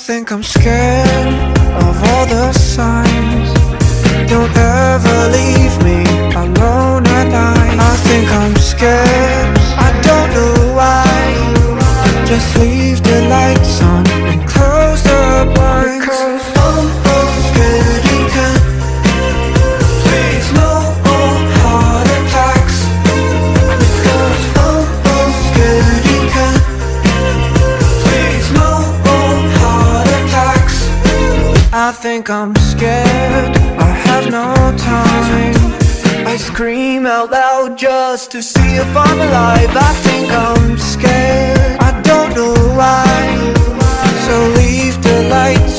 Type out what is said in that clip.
think I'm scared of all the signs. Don't ever leave me alone at night. I think I'm scared, I don't know why. Just leave the lights on and close the blinds. Because scaredy cat, please no more heart attacks. Because scaredy cat, please no more heart attacks. I think I'm scared, I have no time. I scream out loud just to see if I'm alive. I think I'm scared, I don't know why. So leave the lights